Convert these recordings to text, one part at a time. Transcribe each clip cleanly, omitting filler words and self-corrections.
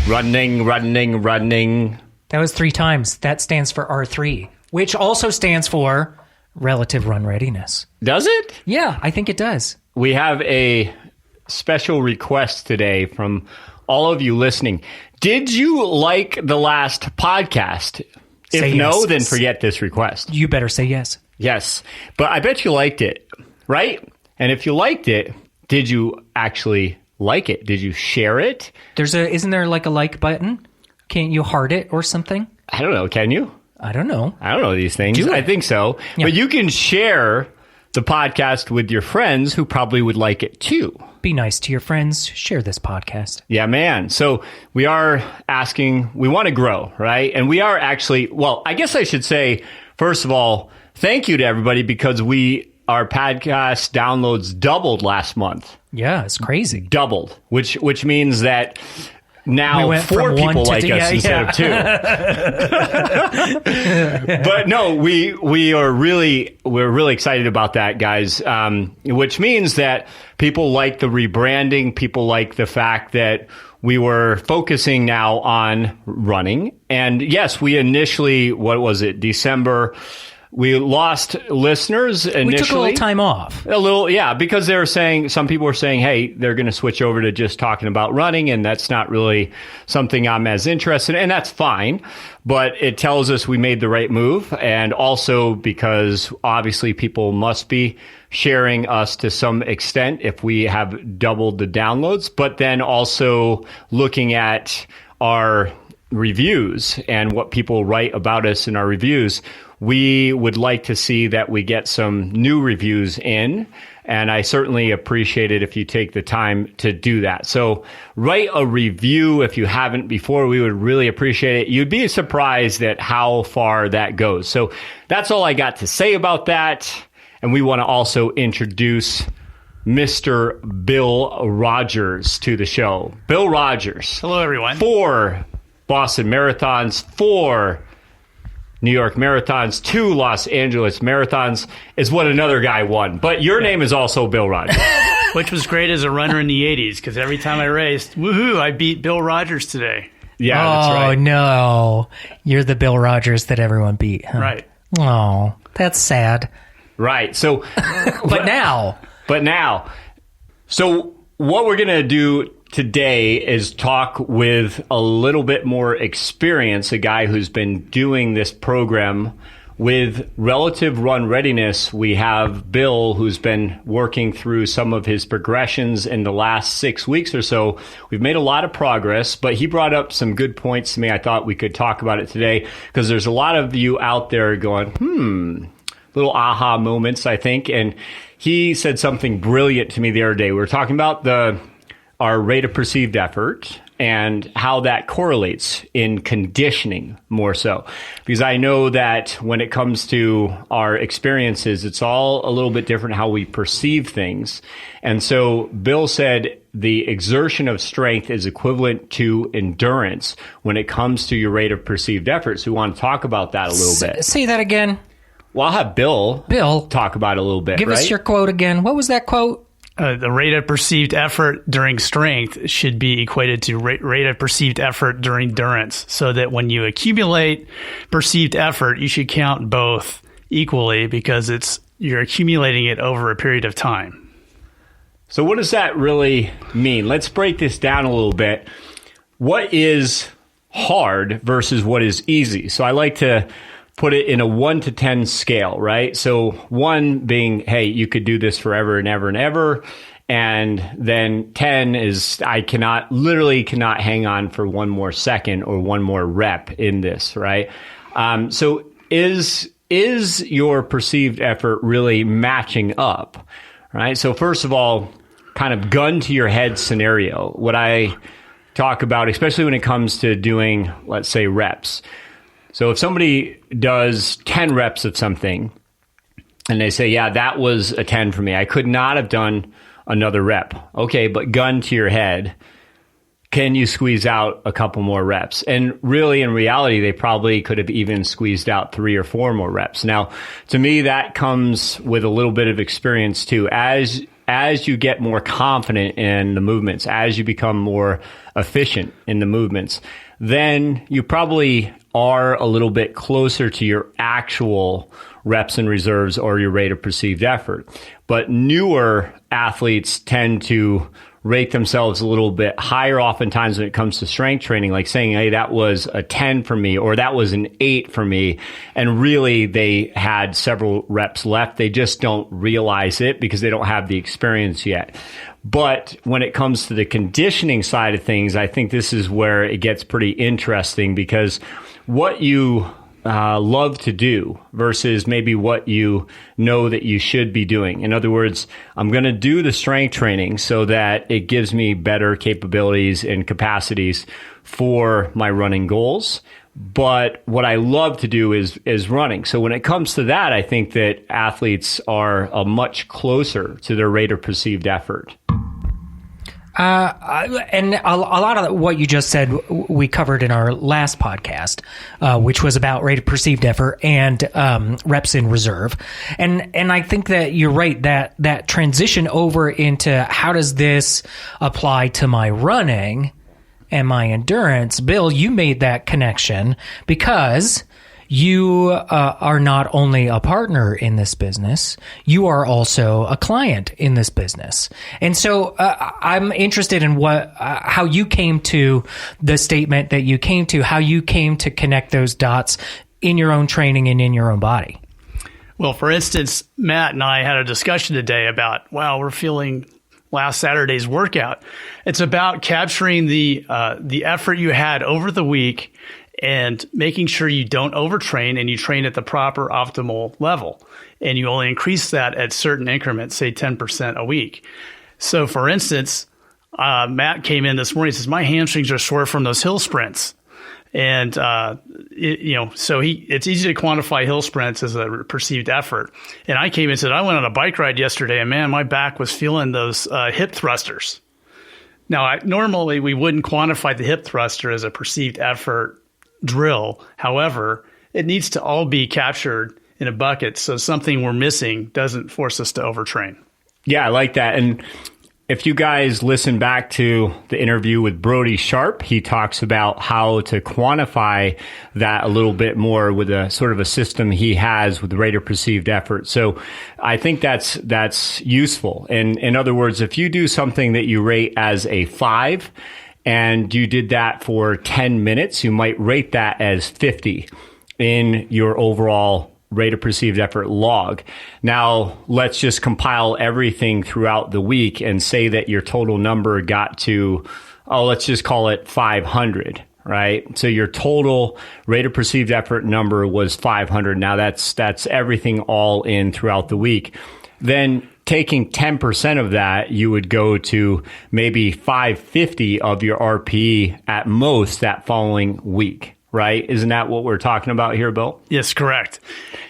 Running, running, running. That was 3 times. That stands for R3, which also stands for relative run readiness. Does it? Yeah, I think it does. We have a special request today from all of you listening. Did you like the last podcast? Say If no, yes. then forget this request. You better say yes. Yes, but I bet you liked it, right? And if you liked it, did you actually like it? Did you share it? Isn't there like a like button? Can't you heart it or something? I don't know. Can you? I don't know. I don't know these things. Do it. I think so. Yeah. But you can share the podcast with your friends who probably would like it too. Be nice to your friends. Share this podcast. Yeah, man. So we are asking, we want to grow, right? And we are actually, well, I guess I should say, first of all, thank you to everybody because our podcast downloads doubled last month. Yeah, it's crazy. Doubled, which means that now We went 4 from one people to like two. us Yeah, instead of 2. But no, we're really excited about that, guys. Which means that people like the rebranding. People like the fact that we were focusing now on running. And yes, we initially, what was it, December? We lost listeners initially. We took a little time off. Yeah, because some people were saying, hey, they're going to switch over to just talking about running, and that's not really something I'm as interested in, and that's fine. But it tells us we made the right move, and also because obviously people must be sharing us to some extent if we have doubled the downloads, but then also looking at our reviews and what people write about us in our reviews. We would like to see that we get some new reviews in, and I certainly appreciate it if you take the time to do that. So write a review if you haven't before. We would really appreciate it. You'd be surprised at how far that goes. So that's all I got to say about that. And we want to also introduce Mr. Bill Rodgers to the show. Bill Rodgers. Hello, everyone. 4 Boston Marathons, 4 New York Marathons, 2 Los Angeles Marathons is what another guy won. But your name is also Bill Rodgers. Which was great as a runner in the 80s, because every time I raced, woohoo, I beat Bill Rodgers today. Yeah, that's right. Oh, no. You're the Bill Rodgers that everyone beat, huh? Right. Oh, that's sad. Right. So, But now. So what we're going to do today is talk with a little bit more experience, a guy who's been doing this program with Relative Run Readiness. We have Bill, who's been working through some of his progressions in the last 6 weeks or so. We've made a lot of progress, but he brought up some good points to me. I thought we could talk about it today because there's a lot of you out there going, little aha moments, I think. And he said something brilliant to me the other day. We were talking about our rate of perceived effort and how that correlates in conditioning more so. Because I know that when it comes to our experiences, it's all a little bit different how we perceive things. And so Bill said the exertion of strength is equivalent to endurance when it comes to your rate of perceived effort. So we want to talk about that a little bit. Say that again. Well, I'll have Bill talk about it a little bit. Give us your quote again. What was that quote? The rate of perceived effort during strength should be equated to rate of perceived effort during endurance, so that when you accumulate perceived effort, you should count both equally because you're accumulating it over a period of time. So what does that really mean? Let's break this down a little bit. What is hard versus what is easy? So I like to put it in a 1 to 10 scale, right? So 1 being, hey, you could do this forever and ever and ever. And then 10 is, I cannot hang on for 1 more second or 1 more rep in this, right? So is your perceived effort really matching up, right? So first of all, kind of gun to your head scenario. What I talk about, especially when it comes to doing, let's say, reps. So if somebody does 10 reps of something and they say, yeah, that was a 10 for me, I could not have done another rep. Okay, but gun to your head, can you squeeze out a couple more reps? And really, in reality, they probably could have even squeezed out 3 or 4 more reps. Now, to me, that comes with a little bit of experience too. As as you get more confident in the movements, as you become more efficient in the movements, then you probably are a little bit closer to your actual reps and reserves or your rate of perceived effort. But newer athletes tend to rate themselves a little bit higher oftentimes when it comes to strength training, like saying, hey, that was a 10 for me, or that was an 8 for me. And really, they had several reps left. They just don't realize it because they don't have the experience yet. But when it comes to the conditioning side of things, I think this is where it gets pretty interesting, because what you love to do versus maybe what you know that you should be doing. In other words, I'm going to do the strength training so that it gives me better capabilities and capacities for my running goals. But what I love to do is running. So when it comes to that, I think that athletes are much closer to their rate of perceived effort. And a lot of what you just said, we covered in our last podcast, which was about rate of perceived effort and reps in reserve. And I think that you're right, that transition over into how does this apply to my running and my endurance. Bill, you made that connection because you are not only a partner in this business, you are also a client in this business. And so I'm interested in how you came to the statement that you came to, how you came to connect those dots in your own training and in your own body. Well, for instance, Matt and I had a discussion today about, wow, we're feeling last Saturday's workout. It's about capturing the effort you had over the week and making sure you don't overtrain and you train at the proper optimal level. And you only increase that at certain increments, say 10% a week. So for instance, Matt came in this morning and says, my hamstrings are sore from those hill sprints. And, it's easy to quantify hill sprints as a perceived effort. And I came in and said, I went on a bike ride yesterday and man, my back was feeling those hip thrusters. Now, normally we wouldn't quantify the hip thruster as a perceived effort drill. However, it needs to all be captured in a bucket so something we're missing doesn't force us to overtrain. Yeah, I like that. And if you guys listen back to the interview with Brody Sharp, he talks about how to quantify that a little bit more with a sort of a system he has with the rate of perceived effort. So I think that's useful. And in other words, if you do something that you rate as a 5, and you did that for 10 minutes, you might rate that as 50 in your overall rate of perceived effort log. Now, let's just compile everything throughout the week and say that your total number got to, let's just call it 500, right? So your total rate of perceived effort number was 500. Now that's everything all in throughout the week. Then taking 10% of that, you would go to maybe 550 of your RPE at most that following week, right? Isn't that what we're talking about here, Bill? Yes, correct.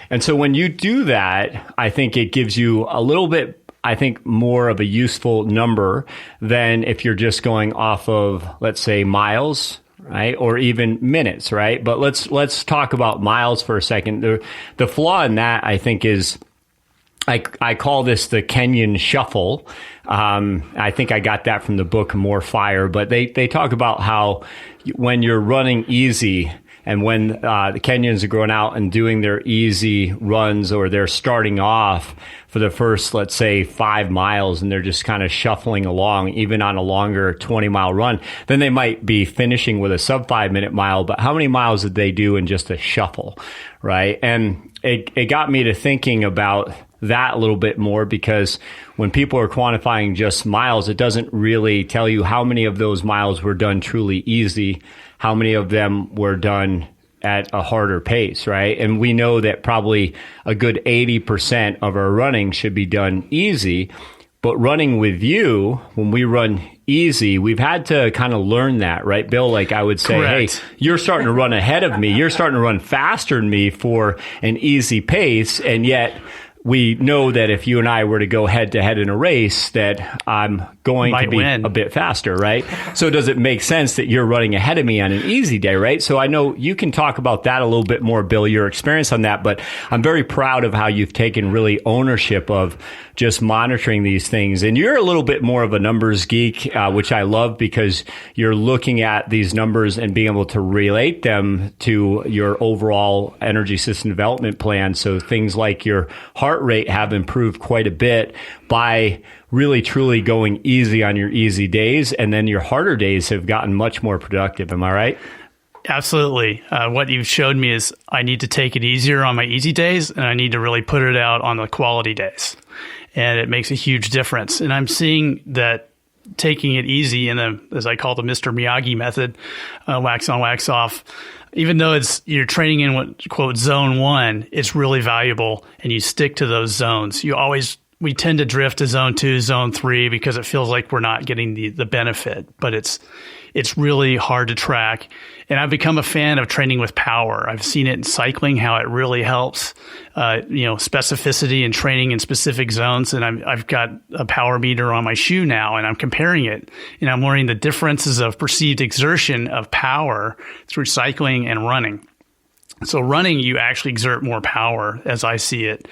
And so when you do that, I think it gives you a little bit, I think, more of a useful number than if you're just going off of, let's say, miles, right? Or even minutes, right? But let's talk about miles for a second. The flaw in that, I think, is I call this the Kenyan Shuffle. I think I got that from the book More Fire, but they talk about how when you're running easy and when the Kenyans are going out and doing their easy runs, or they're starting off for the first, let's say, 5 miles, and they're just kind of shuffling along, even on a longer 20-mile run, then they might be finishing with a sub 5-minute mile. But how many miles did they do in just a shuffle, right? And it got me to thinking about that a little bit more, because when people are quantifying just miles, it doesn't really tell you how many of those miles were done truly easy, how many of them were done at a harder pace, right? And we know that probably a good 80% of our running should be done easy. But running with you, when we run easy, we've had to kind of learn that, right, Bill? Like I would say, Correct. Hey, you're starting to run ahead of me. You're starting to run faster than me for an easy pace. And yet we know that if you and I were to go head to head in a race, that I'm going to be a bit faster, right? So does it make sense that you're running ahead of me on an easy day, right? So I know you can talk about that a little bit more, Bill, your experience on that, but I'm very proud of how you've taken really ownership of just monitoring these things. And you're a little bit more of a numbers geek, which I love because you're looking at these numbers and being able to relate them to your overall energy system development plan. So things like your heart rate have improved quite a bit by really truly going easy on your easy days. And then your harder days have gotten much more productive. Am I right? Absolutely. What you've showed me is I need to take it easier on my easy days, and I need to really put it out on the quality days. And it makes a huge difference. And I'm seeing that taking it easy in as I call the Mr. Miyagi method, wax on, wax off, even though you're training in what, quote, zone 1, it's really valuable, and you stick to those zones. We tend to drift to zone 2, zone 3 because it feels like we're not getting the benefit, but it's really hard to track. And I've become a fan of training with power. I've seen it in cycling, how it really helps, specificity and training in specific zones. And I've got a power meter on my shoe now, and I'm comparing it. And I'm learning the differences of perceived exertion of power through cycling and running. So running, you actually exert more power, as I see it,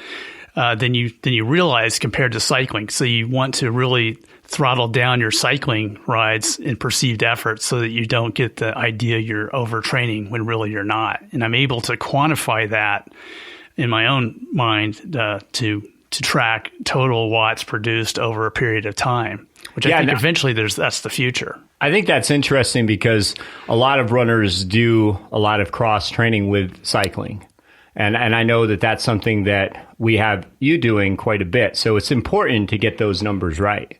than you realize compared to cycling. So you want to really throttle down your cycling rides in perceived effort so that you don't get the idea you're overtraining when really you're not. And I'm able to quantify that in my own mind to track total watts produced over a period of time, which I think eventually that's the future. I think that's interesting because a lot of runners do a lot of cross training with cycling. And I know that that's something that we have you doing quite a bit. So it's important to get those numbers right.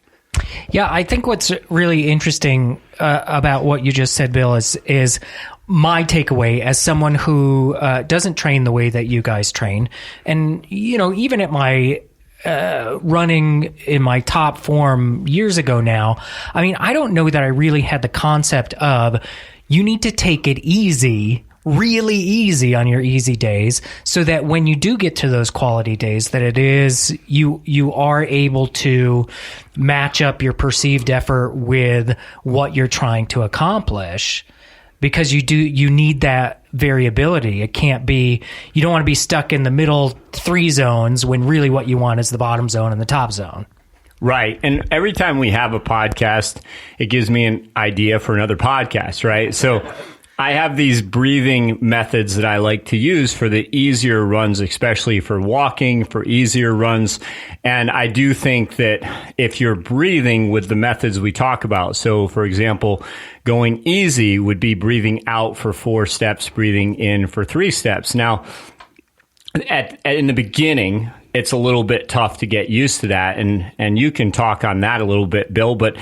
Yeah, I think what's really interesting about what you just said, Bill, is my takeaway as someone who doesn't train the way that you guys train. And, even at my running in my top form years ago now, I mean, I don't know that I really had the concept of you need to take it easy, really easy on your easy days, so that when you do get to those quality days, that it is you are able to match up your perceived effort with what you're trying to accomplish, because you need that variability. It can't be, you don't want to be stuck in the middle 3 zones when really what you want is the bottom zone and the top zone. Right. And every time we have a podcast, it gives me an idea for another podcast, right? So I have these breathing methods that I like to use for the easier runs, especially for walking, for easier runs. And I do think that if you're breathing with the methods we talk about, so for example, going easy would be breathing out for 4 steps, breathing in for 3 steps. Now, in the beginning, it's a little bit tough to get used to that. And you can talk on that a little bit, Bill, but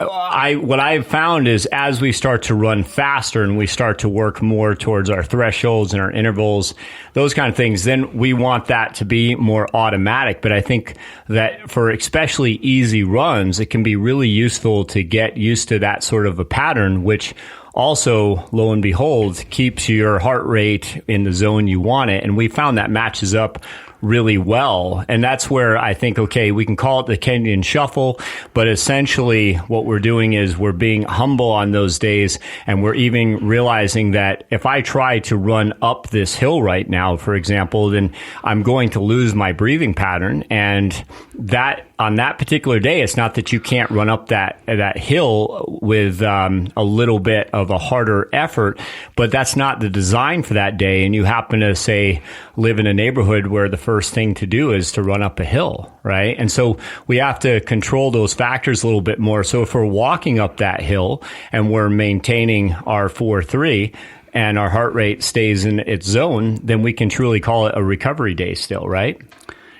what I've found is as we start to run faster and we start to work more towards our thresholds and our intervals, those kind of things, then we want that to be more automatic. But I think that for especially easy runs, it can be really useful to get used to that sort of a pattern, which also, lo and behold, keeps your heart rate in the zone you want it. And we found that matches up really well. And that's where I think, okay, we can call it the Kenyan Shuffle, but essentially what we're doing is we're being humble on those days. And we're even realizing that if I try to run up this hill right now, for example, then I'm going to lose my breathing pattern. And that on that particular day, it's not that you can't run up that hill with a little bit of a harder effort, but that's not the design for that day. And you happen to, say, live in a neighborhood where the first thing to do is to run up a hill, right? And so we have to control those factors a little bit more. So if we're walking up that hill and we're maintaining our 4-3 and our heart rate stays in its zone, then we can truly call it a recovery day still, right?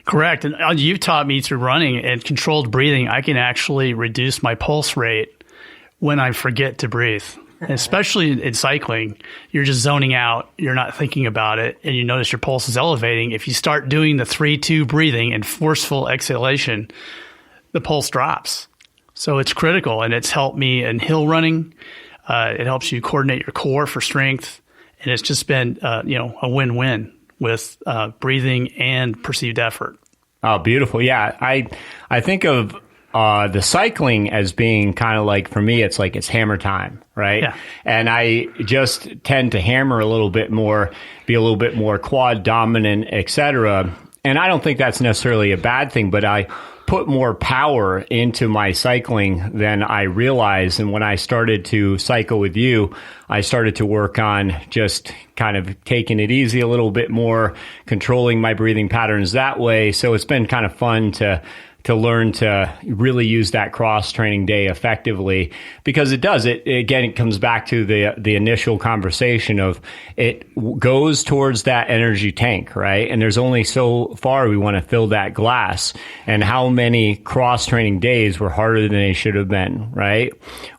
Correct. And you've taught me through running and controlled breathing, I can actually reduce my pulse rate when I forget to breathe. And especially in cycling, you're just zoning out, you're not thinking about it, and you notice your pulse is elevating. If you start doing the 3-2 breathing and forceful exhalation, the pulse drops. So it's critical, and it's helped me in hill running. It helps you coordinate your core for strength, and it's just been a win-win with breathing and perceived effort. Oh, beautiful. Yeah. I think of the cycling as being kind of like, for me, it's like it's hammer time, right? Yeah. And I just tend to hammer a little bit more, be a little bit more quad dominant, et cetera. And I don't think that's necessarily a bad thing, but I put more power into my cycling than I realized. And when I started to cycle with you, I started to work on just kind of taking it easy a little bit more, controlling my breathing patterns that way. So it's been kind of fun to learn to really use that cross training day effectively, because it does it again. It comes back to the initial conversation of it goes towards that energy tank, right? And there's only so far we want to fill that glass, and how many cross training days were harder than they should have been, right?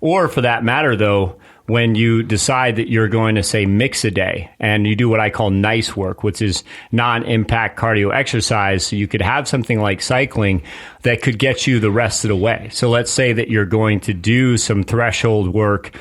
Or for that matter, though, when you decide that you're going to, say, mix a day and you do what I call nice work, which is non-impact cardio exercise. So you could have something like cycling that could get you the rest of the way. So let's say that you're going to do some threshold work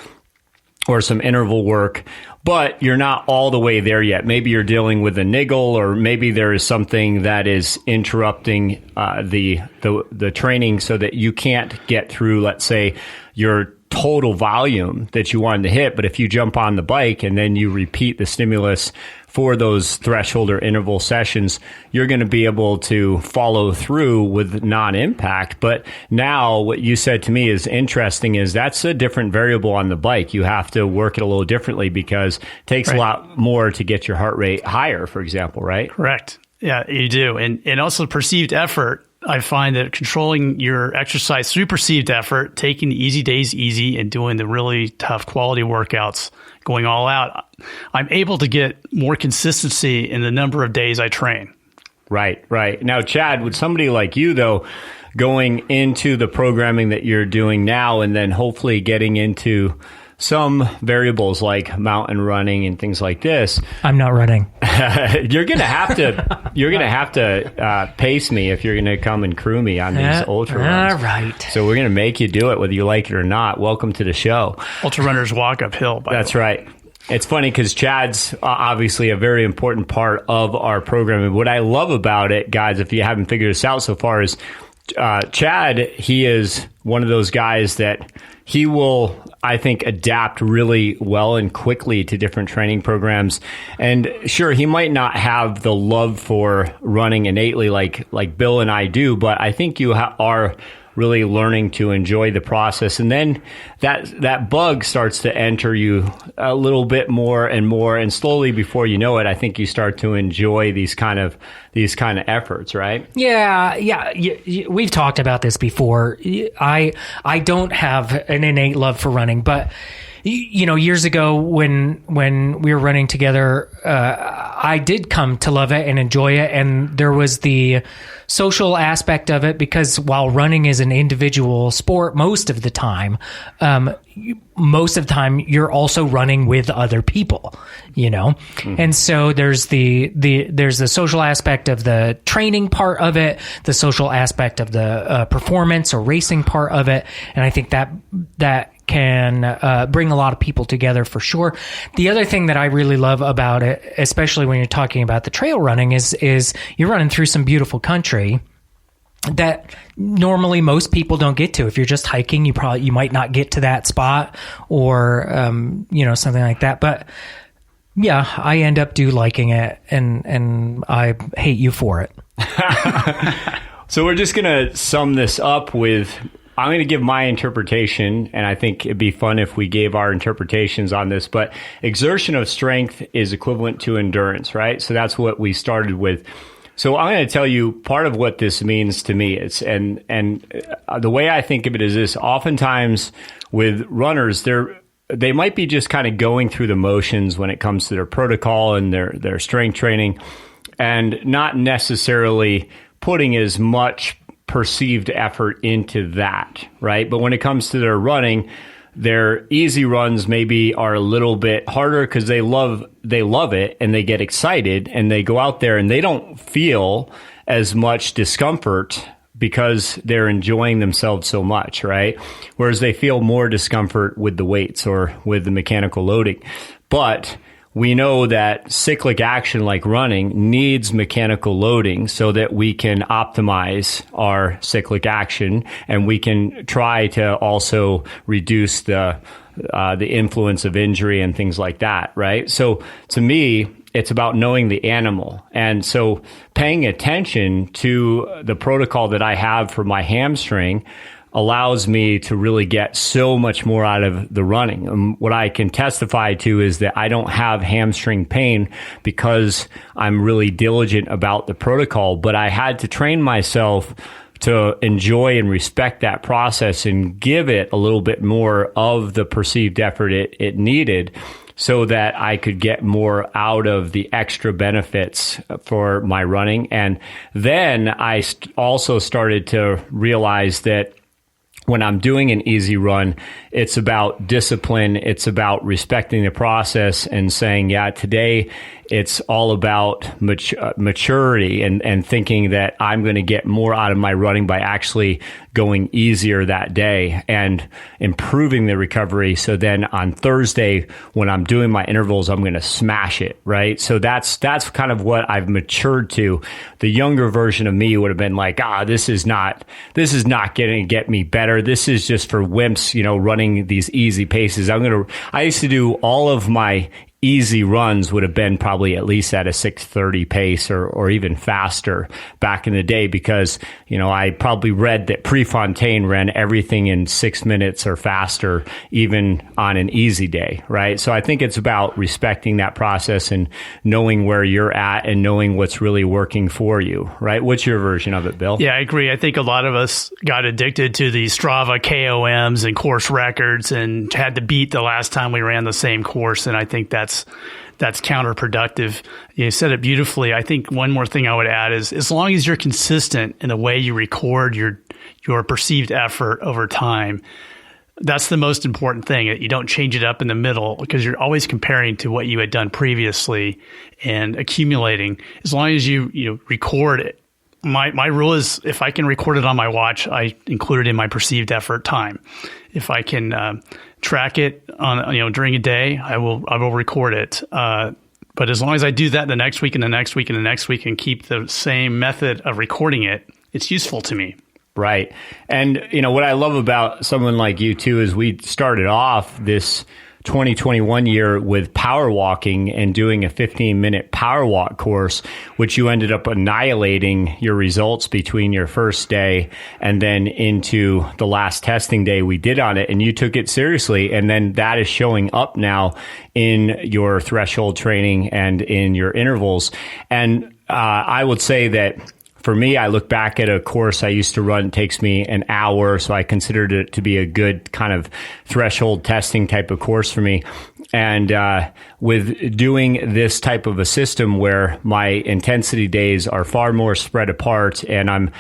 or some interval work, but you're not all the way there yet. Maybe you're dealing with a niggle, or maybe there is something that is interrupting the training so that you can't get through, let's say, your total volume that you wanted to hit. But if you jump on the bike and then you repeat the stimulus for those threshold or interval sessions, you're going to be able to follow through with non-impact. But now what you said to me is interesting, is that's a different variable on the bike. You have to work it a little differently because it takes a lot more to get your heart rate higher, for example, right? Correct. Yeah, you do. And also perceived effort. I find that controlling your exercise through perceived effort, taking the easy days easy and doing the really tough quality workouts, going all out, I'm able to get more consistency in the number of days I train. Right. Now, Chad, with somebody like you, though, going into the programming that you're doing now and then hopefully getting into some variables like mountain running and things like this. I'm not running. You're gonna have to pace me if you're gonna come and crew me on these ultra runs. All right. So we're gonna make you do it whether you like it or not. Welcome to the show. Ultra runners walk uphill. That's right. It's funny because Chad's obviously a very important part of our program. And what I love about it, guys, if you haven't figured this out so far, is Chad, he is one of those guys that he will, I think, adapt really well and quickly to different training programs. And sure, he might not have the love for running innately like Bill and I do, but I think you are really learning to enjoy the process. And then that bug starts to enter you a little bit more and more. And slowly, before you know it, I think you start to enjoy these kind of efforts, right? Yeah. We've talked about this before. I don't have an innate love for running, but years ago when we were running together, I did come to love it and enjoy it. And there was the social aspect of it, because while running is an individual sport most of the time you're also running with other people, Mm-hmm. And so there's the social aspect of the training part of it, the social aspect of the performance or racing part of it. And I think that can bring a lot of people together for sure. The other thing that I really love about it, especially when you're talking about the trail running, is you're running through some beautiful country that normally most people don't get to. If you're just hiking, you might not get to that spot, or something like that. But yeah, I end up liking it, and I hate you for it. So we're just gonna sum this up with, I'm going to give my interpretation, and I think it'd be fun if we gave our interpretations on this, but exertion of strength is equivalent to endurance, right? So that's what we started with. So I'm going to tell you part of what this means to me. And the way I think of it is this: oftentimes with runners, they might be just kind of going through the motions when it comes to their protocol and their strength training, and not necessarily putting as much perceived effort into that, right? But when it comes to their running, their easy runs maybe are a little bit harder because they love it and they get excited and they go out there and they don't feel as much discomfort because they're enjoying themselves so much, right? Whereas they feel more discomfort with the weights or with the mechanical loading. But we know that cyclic action like running needs mechanical loading so that we can optimize our cyclic action, and we can try to also reduce the influence of injury and things like that, right? So to me, it's about knowing the animal. And so paying attention to the protocol that I have for my hamstring allows me to really get so much more out of the running. What I can testify to is that I don't have hamstring pain because I'm really diligent about the protocol, but I had to train myself to enjoy and respect that process and give it a little bit more of the perceived effort it needed, so that I could get more out of the extra benefits for my running. And then I also started to realize that when I'm doing an easy run, it's about discipline. It's about respecting the process and saying, yeah, today it's all about maturity and thinking that I'm going to get more out of my running by actually going easier that day and improving the recovery. So then on Thursday, when I'm doing my intervals, I'm going to smash it, right? So that's kind of what I've matured to. The younger version of me would have been like, this is not going to get me better. This is just for wimps, running these easy paces. I used to do all of my easy runs would have been probably at least at a 6:30 pace or even faster back in the day, because, I probably read that Prefontaine ran everything in 6 minutes or faster, even on an easy day, right? So I think it's about respecting that process and knowing where you're at and knowing what's really working for you, right? What's your version of it, Bill? Yeah, I agree. I think a lot of us got addicted to the Strava KOMs and course records and had to beat the last time we ran the same course. And I think that's counterproductive. You said it beautifully. I think one more thing I would add is, as long as you're consistent in the way you record your perceived effort over time, that's the most important thing. You don't change it up in the middle, because you're always comparing to what you had done previously and accumulating. As long as you record it. My rule is, if I can record it on my watch, I include it in my perceived effort time. If I can track it on during a day, I will record it. But as long as I do that the next week and the next week and the next week and keep the same method of recording it, it's useful to me. Right. And what I love about someone like you too is we started off this 2021 year with power walking and doing a 15-minute power walk course, which you ended up annihilating your results between your first day and then into the last testing day we did on it. And you took it seriously. And then that is showing up now in your threshold training and in your intervals. And I would say that for me, I look back at a course I used to run. It takes me an hour, so I considered it to be a good kind of threshold testing type of course for me. And with doing this type of a system where my intensity days are far more spread apart, and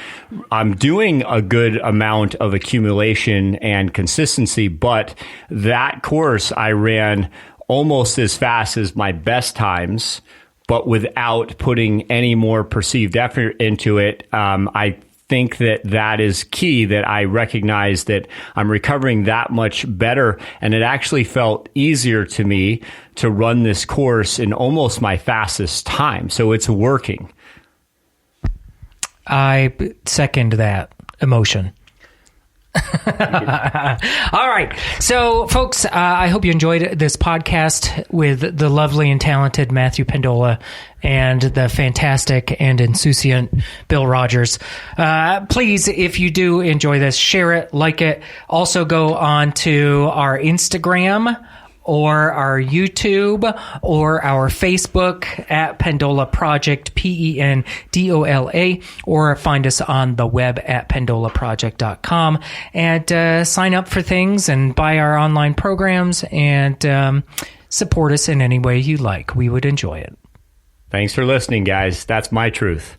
I'm doing a good amount of accumulation and consistency, but that course I ran almost as fast as my best times, but without putting any more perceived effort into it. I think that is key, that I recognize that I'm recovering that much better, and it actually felt easier to me to run this course in almost my fastest time. So it's working. I second that emotion. All right. So, folks, I hope you enjoyed this podcast with the lovely and talented Matthew Pendola and the fantastic and insouciant Bill Rodgers. Please, if you do enjoy this, share it, like it. Also go on to our Instagram or our YouTube or our Facebook at Pendola Project, Pendola, or find us on the web at pendolaproject.com and sign up for things and buy our online programs and support us in any way you like. We would enjoy it. Thanks for listening, guys. That's my truth.